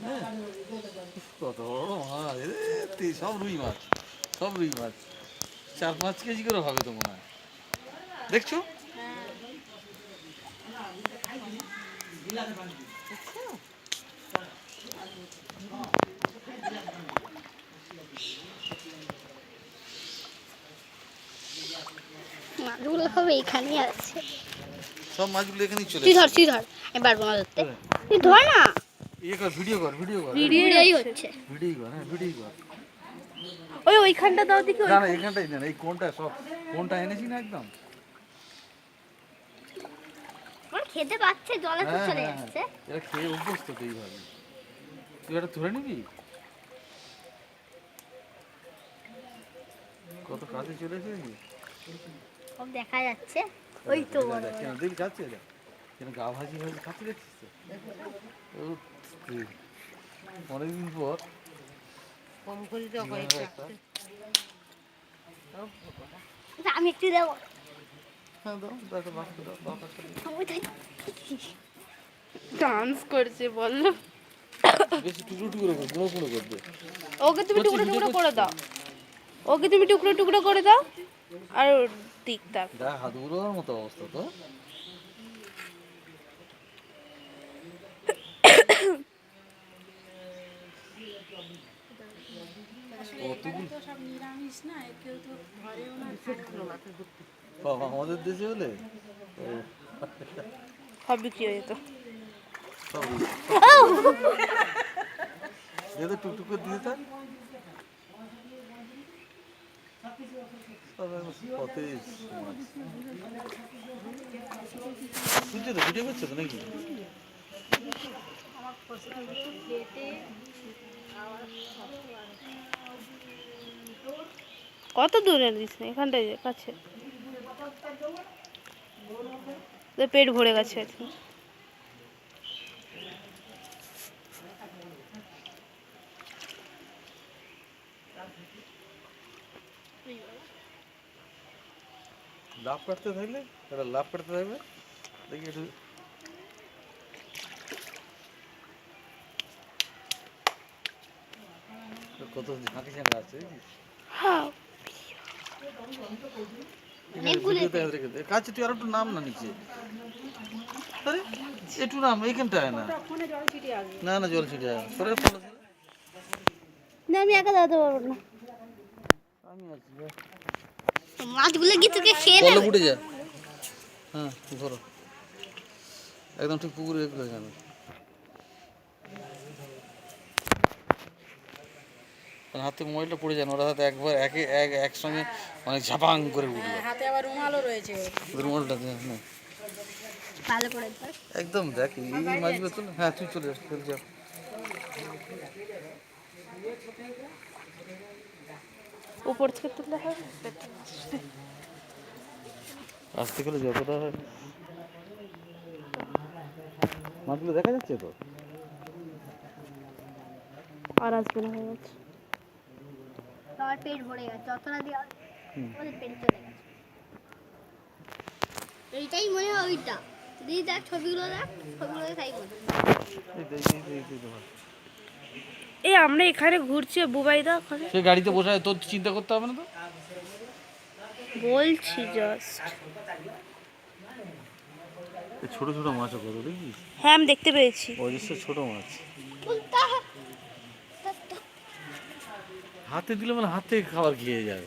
হ্যাঁ, কত বড় মাছ, সব রুই মাছ, সব রুই মাছ, 4-5 কেজি করে হবে তো মনে হয়, দেখছো? মাছগুলো সব এইখানেই আছে। সব মাছগুলো এখানেই চলে তুই ধর, তুই ধর, আমি পারবো না ধরতে। তুই ধর না। ইয়ে কর, ভিডিও কর, ভিডিও কর, ভিডিওই হচ্ছে। ভিডিও কর, হ্যাঁ ভিডিও কর। ওইখানটা দাও দেখি। না না, এখানটাই দেন, এই কোনটা সব কোনটা এনেছি না একদম। ওরা খেতে পাচ্ছে, জলে তো হ্যাঁ চলে হ্যাঁ হ্যাঁ, যাচ্ছে। এরা খেয়ে অভ্যস্ত তো এইভাবে। তুই এটা ধরে নিবি, কত কাছে চলে এসেছি। সব দেখা যাচ্ছে। ওই তো বড় বড়। দেখি খাচ্ছে এটা, কেন গা ভাজি ভাজি খাচ্ছে দেখছিস তো। অনেকদিন পর কম করে দাও কয়েকটা। আমি একটু দেবো। হ্যাঁ দাও, দাও একটা বাক্স দাও, দাও একটা দাও। ডান্স করছে বললো। বেশি টুকরো টুকরো করে, গুঁড়ো গুঁড়ো করবে। ওকে তুমি টুকরো টুকরো করে দাও, ওকে তুমি টুকরো টুকরো করে দাও। আর দিকটা গা হাত গুঁড়োর মতো অবস্থা তো। বাবা, আমাদের দেশে হলে সব বিক্রি হয়ে যেত। যেহেতু টুকটুক করে দিয়ে থাক, সতেজ মাছ। বুঝছো তো, ভিডিও করছো তো নাকি? কত দূরে দিস না, এখানটায় কাছে। পেট ভরে গেছে আজকে। লাভ কাটতে থাকলে, এটা লাভ কাটতে থাকবে, দেখি একটু। কত ঝাঁকে ঝাঁকে আছে কাছে। তুই আর একটু নাম না নিচে, আরে একটু নাম এইখানটায় না, না না জল ছিটে সরে ফোন। না আমি একা দাঁড়াতে পারবো না। আমি আছি, মাছগুলো কি তোকে খেয়ে বলো নেবে? উঠে যা। হ্যাঁ ধরো, একদম ঠিক পুকুরে রেখে এখানে। হাতে মোবাইলটা পড়ে যায়, ওরা হাতে একবার একসঙ্গে অনেক ঝাপাং করে উঠলো। হাতে আবার রুমালও রয়েছে। রুমালটা দে, হ্যাঁ ভালো করে ধর। একদম দেখ এই মাছগুলো চলে। হ্যাঁ তুই চলে যা, চলে যা। উপর থেকে তুললে হবে। আসতে গেলে যতটা হয়। মাছগুলো দেখা যাচ্ছে তো। আর আসবে না, হয়ে গেছে। আমার পেট ভরে গেছে, যতটা দিয়ে ওদের পেট চলে গেছে। এইটাই মনে হয় ওইটা। দিদি দেখ ছবিগুলো, দেখ ছবিগুলো তাই মনে হয়। আমরা এখানে ঘুরছি, বুবাইদা ওখানে সে গাড়িতে বসে তোর চিন্তা করতে হবে না তো। বলছি জাস্ট। ছোট ছোট মাছও কত দেখিস। হ্যাঁ আমি দেখতে পেয়েছি। অজস্র ছোট মাছ। হাতে দিলে মানে হাত থেকে খাবার খেয়ে যাবে।